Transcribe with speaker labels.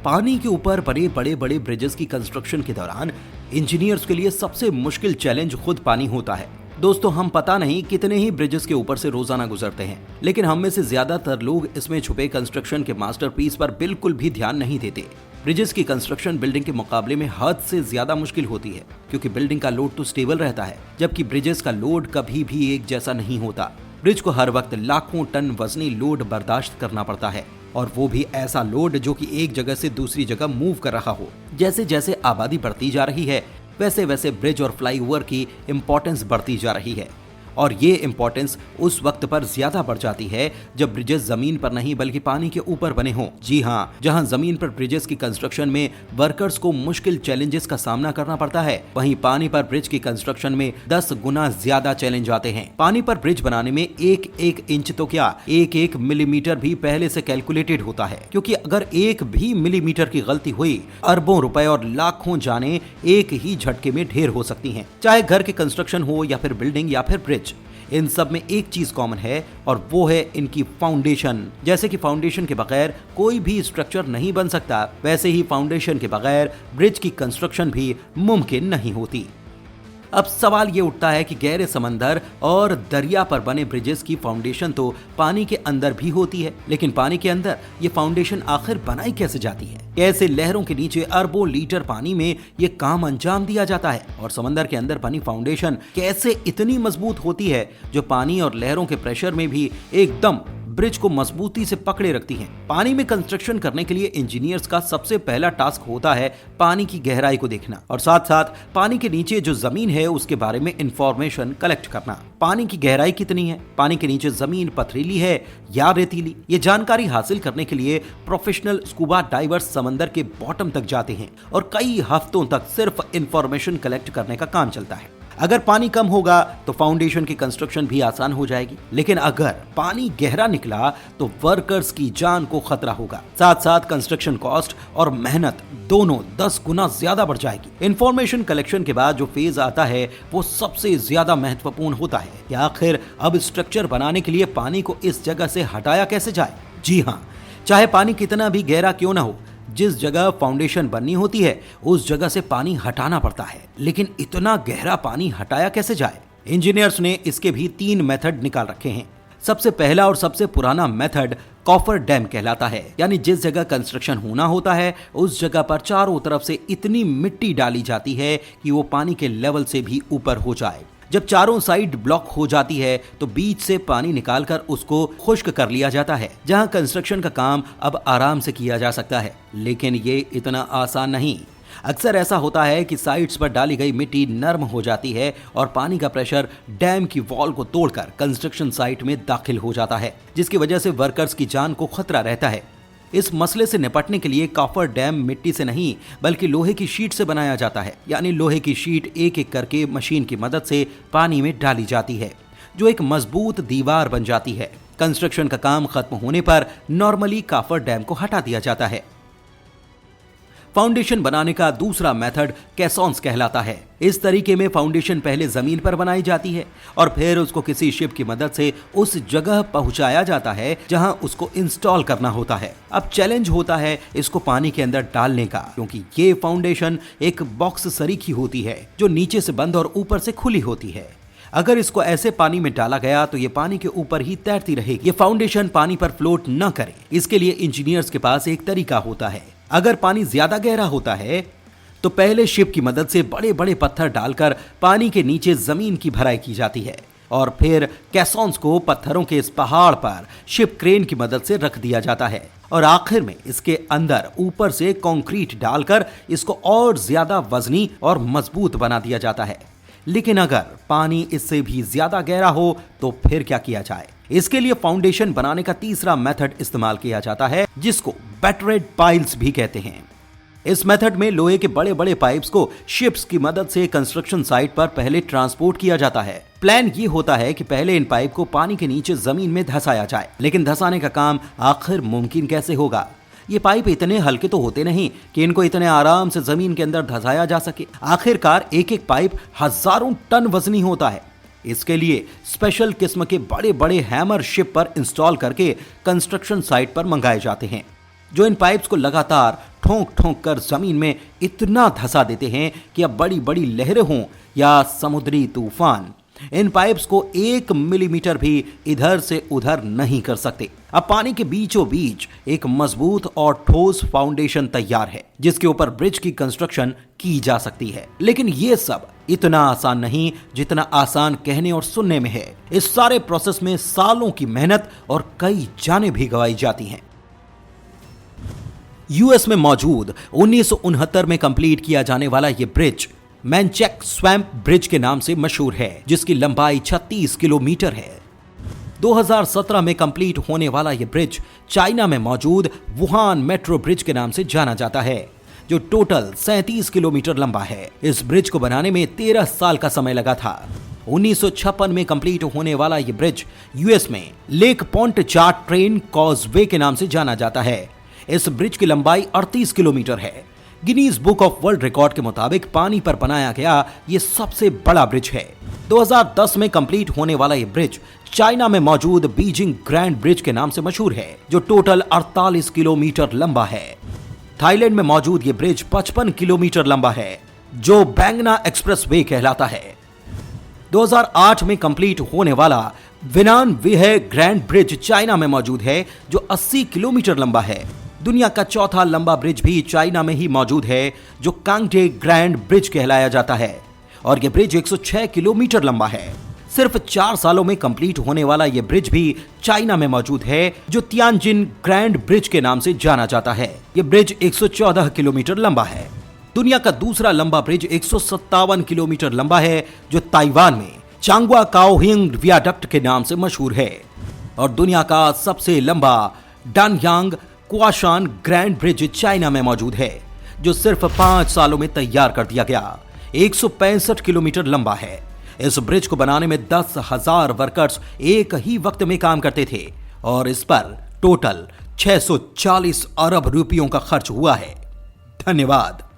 Speaker 1: पानी के ऊपर बने बड़े बड़े ब्रिजेस की कंस्ट्रक्शन के दौरान इंजीनियर्स के लिए सबसे मुश्किल चैलेंज खुद पानी होता है। दोस्तों, हम पता नहीं कितने ही ब्रिजेस के ऊपर से रोजाना गुजरते हैं, लेकिन हम में से ज्यादातर लोग इसमें छुपे कंस्ट्रक्शन के मास्टरपीस पर बिल्कुल भी ध्यान नहीं देते। ब्रिजेस की कंस्ट्रक्शन बिल्डिंग के मुकाबले में हद से ज्यादा मुश्किल होती है, क्योंकि बिल्डिंग का लोड तो स्टेबल रहता है, जबकि ब्रिजेस का लोड कभी भी एक जैसा नहीं होता। ब्रिज को हर वक्त लाखों टन वजनी लोड बर्दाश्त करना पड़ता है, और वो भी ऐसा लोड जो कि एक जगह से दूसरी जगह मूव कर रहा हो। जैसे जैसे आबादी बढ़ती जा रही है, वैसे वैसे ब्रिज और फ्लाईओवर की इम्पोर्टेंस बढ़ती जा रही है, और ये इम्पोर्टेंस उस वक्त पर ज्यादा बढ़ जाती है जब ब्रिजेस जमीन पर नहीं बल्कि पानी के ऊपर बने हों। जी हाँ, जहां जमीन पर ब्रिजेस की कंस्ट्रक्शन में वर्कर्स को मुश्किल चैलेंजेस का सामना करना पड़ता है, वहीं पानी पर ब्रिज की कंस्ट्रक्शन में 10 गुना ज्यादा चैलेंज आते हैं। पानी पर ब्रिज बनाने में एक एक इंच तो क्या, एक एक मिलीमीटर भी पहले से कैलकुलेटेड होता है, क्योंकि अगर एक भी मिलीमीटर की गलती हुई, अरबों रुपए और लाखों जाने एक ही झटके में ढेर हो सकती हैं। चाहे घर के कंस्ट्रक्शन हो या फिर बिल्डिंग या फिर ब्रिज, इन सब में एक चीज कॉमन है, और वो है इनकी फाउंडेशन। जैसे कि फाउंडेशन के बगैर कोई भी स्ट्रक्चर नहीं बन सकता, वैसे ही फाउंडेशन के बगैर ब्रिज की कंस्ट्रक्शन भी मुमकिन नहीं होती। अब सवाल ये उठता है कि गहरे समंदर और दरिया पर बने ब्रिजेस की फाउंडेशन तो पानी के अंदर भी होती है, लेकिन पानी के अंदर ये फाउंडेशन आखिर बनाई कैसे जाती है? कैसे लहरों के नीचे अरबों लीटर पानी में ये काम अंजाम दिया जाता है? और समंदर के अंदर बनी फाउंडेशन कैसे इतनी मजबूत होती है जो पानी और लहरों के प्रेशर में भी एकदम ब्रिज को मजबूती से पकड़े रखती हैं? पानी में कंस्ट्रक्शन करने के लिए इंजीनियर्स का सबसे पहला टास्क होता है पानी की गहराई को देखना, और साथ साथ पानी के नीचे जो जमीन है उसके बारे में इंफॉर्मेशन कलेक्ट करना। पानी की गहराई कितनी है, पानी के नीचे जमीन पथरीली है या रेतीली, ये जानकारी हासिल करने के लिए प्रोफेशनल स्कूबा डाइवर्स समंदर के बॉटम तक जाते हैं और कई हफ्तों तक सिर्फ इंफॉर्मेशन कलेक्ट करने का काम चलता है। अगर पानी कम होगा तो फाउंडेशन की कंस्ट्रक्शन भी आसान हो जाएगी, लेकिन अगर पानी गहरा निकला तो वर्कर्स की जान को खतरा होगा। साथ साथ कंस्ट्रक्शन कॉस्ट और मेहनत दोनों 10 गुना ज्यादा बढ़ जाएगी। इंफॉर्मेशन कलेक्शन के बाद जो फेज आता है वो सबसे ज्यादा महत्वपूर्ण होता है कि आखिर अब स्ट्रक्चर बनाने के लिए पानी को इस जगह से हटाया कैसे जाए। जी हाँ, चाहे पानी कितना भी गहरा क्यों ना हो, जिस जगह फाउंडेशन बननी होती है उस जगह से पानी हटाना पड़ता है, लेकिन इतना गहरा पानी हटाया कैसे जाए? इंजीनियर्स ने इसके भी 3 मेथड निकाल रखे हैं। सबसे पहला और सबसे पुराना मेथड कॉफर डैम कहलाता है, यानी जिस जगह कंस्ट्रक्शन होना होता है उस जगह पर चारों तरफ से इतनी मिट्टी डाली जाती है कि वो पानी के लेवल से भी ऊपर हो जाए। जब चारों साइड ब्लॉक हो जाती है तो बीच से पानी निकालकर उसको खुश्क कर लिया जाता है, जहां कंस्ट्रक्शन का काम अब आराम से किया जा सकता है। लेकिन ये इतना आसान नहीं। अक्सर ऐसा होता है कि साइड्स पर डाली गई मिट्टी नरम हो जाती है और पानी का प्रेशर डैम की वॉल को तोड़कर कंस्ट्रक्शन साइट में दाखिल हो जाता है, जिसकी वजह से वर्कर्स की जान को खतरा रहता है। इस मसले से निपटने के लिए कॉफर डैम मिट्टी से नहीं बल्कि लोहे की शीट से बनाया जाता है, यानी लोहे की शीट एक एक करके मशीन की मदद से पानी में डाली जाती है, जो एक मजबूत दीवार बन जाती है। कंस्ट्रक्शन का काम खत्म होने पर नॉर्मली कॉफर डैम को हटा दिया जाता है। फाउंडेशन बनाने का दूसरा मेथड कैसॉन्स कहलाता है। इस तरीके में फाउंडेशन पहले जमीन पर बनाई जाती है और फिर उसको किसी शिप की मदद से उस जगह पहुंचाया जाता है जहां उसको इंस्टॉल करना होता है। अब चैलेंज होता है इसको पानी के अंदर डालने का, क्योंकि ये फाउंडेशन एक बॉक्स सरीखी होती है जो नीचे से बंद और ऊपर से खुली होती है। अगर इसको ऐसे पानी में डाला गया तो ये पानी के ऊपर ही तैरती रहेगी। ये फाउंडेशन पानी पर फ्लोट न करे, इसके लिए इंजीनियर्स के पास एक तरीका होता है। अगर पानी ज्यादा गहरा होता है तो पहले शिप की मदद से बड़े बड़े पत्थर डालकर पानी के नीचे जमीन की भराई की जाती है और फिर कैसॉन्स को पत्थरों के इस पहाड़ पर शिप क्रेन की मदद से रख दिया जाता है और आखिर में इसके अंदर ऊपर से कंक्रीट डालकर इसको और ज्यादा वजनी और मजबूत बना दिया जाता है। लेकिन अगर पानी इससे भी ज्यादा गहरा हो तो फिर क्या किया जाए? इसके लिए फाउंडेशन बनाने का तीसरा मेथड इस्तेमाल किया जाता है, जिसको बैटरेड पाइल्स भी कहते हैं। इस मेथड में लोहे के बड़े बड़े पाइप्स को शिप्स की मदद से कंस्ट्रक्शन साइट पर पहले ट्रांसपोर्ट किया जाता है। प्लान ये होता है कि पहले इन पाइप को पानी के नीचे जमीन में धंसाया जाए, लेकिन धंसाने का काम आखिर मुमकिन कैसे होगा? ये पाइप इतने हल्के तो होते नहीं कि इनको इतने आराम से जमीन के अंदर धंसाया जा सके। आखिरकार एक एक पाइप हजारों टन वजनी होता है। इसके लिए स्पेशल किस्म के बड़े बड़े हैमर शिप पर इंस्टॉल करके कंस्ट्रक्शन साइट पर मंगाए जाते हैं। जो इन पाइप्स को लगातार ठोंक ठोंक कर जमीन में इतना धंसा देते हैं कि अब बड़ी बड़ी लहरें हों या समुद्री तूफान इन पाइप्स को 1 मिलीमीटर भी इधर से उधर नहीं कर सकते। अब पानी के बीचों बीच एक मजबूत और ठोस फाउंडेशन तैयार है जिसके ऊपर ब्रिज की कंस्ट्रक्शन की जा सकती है। लेकिन ये सब इतना आसान नहीं जितना आसान कहने और सुनने में है। इस सारे प्रोसेस में सालों की मेहनत और कई जानें भी गंवाई जाती हैं। यूएस में मौजूद 1969 में कंप्लीट किया जाने वाला यह ब्रिज मैनचेक स्वैम्प ब्रिज के नाम से मशहूर है, जिसकी लंबाई 36 किलोमीटर है। 2017 में कंप्लीट होने वाला यह ब्रिज चाइना में मौजूद वुहान मेट्रो ब्रिज के नाम से जाना जाता है, जो टोटल 37 किलोमीटर लंबा है। इस ब्रिज को बनाने में 13 साल का समय लगा था। 1956 में कंप्लीट होने वाला यह ब्रिज यूएस में लेक पोंटचार्ट ट्रेन कॉजवे के नाम से जाना जाता है। इस ब्रिज की लंबाई 38 किलोमीटर है। Guinness book of world record के मुताबिक पानी पर बनाया गया ये सबसे बड़ा ब्रिज है। 2010 में कंप्लीट होने वाला ये ब्रिज चाइना में मौजूद बीजिंग ग्रैंड ब्रिज के नाम से मशहूर है, जो टोटल 48 किलोमीटर लंबा है। थाईलैंड में मौजूद ये ब्रिज 55 किलोमीटर लंबा है, जो बैंगना एक्सप्रेसवे कहलाता है। 2008 में कंप्लीट होने वाला विनान विहे ग्रैंड ब्रिज चाइना में मौजूद है, जो 80 किलोमीटर लंबा है। दुनिया का चौथा लंबा ब्रिज भी चाइना में ही मौजूद है, जो कांगडे ग्रैंड ब्रिज कहलाया जाता है, और यह ब्रिज 106 किलोमीटर लंबा है। सिर्फ 4 सालों में कंप्लीट होने वाला यह ब्रिज भी चाइना में मौजूद है, जो तियानजिन ग्रैंड ब्रिज के नाम से जाना जाता है। यह ब्रिज 114 किलोमीटर लंबा है। दुनिया का दूसरा लंबा ब्रिज 157 किलोमीटर लंबा है, जो ताइवान में चांगवा काओहिंग वियाडक्ट के नाम से मशहूर है। और दुनिया का सबसे लंबा डानयांग क्वाशान ग्रैंड ब्रिज चाइना में मौजूद है, जो सिर्फ 5 सालों में तैयार कर दिया गया। 165 किलोमीटर लंबा है। इस ब्रिज को बनाने में 10,000 वर्कर्स एक ही वक्त में काम करते थे और इस पर टोटल 640 अरब रुपयों का खर्च हुआ है। धन्यवाद।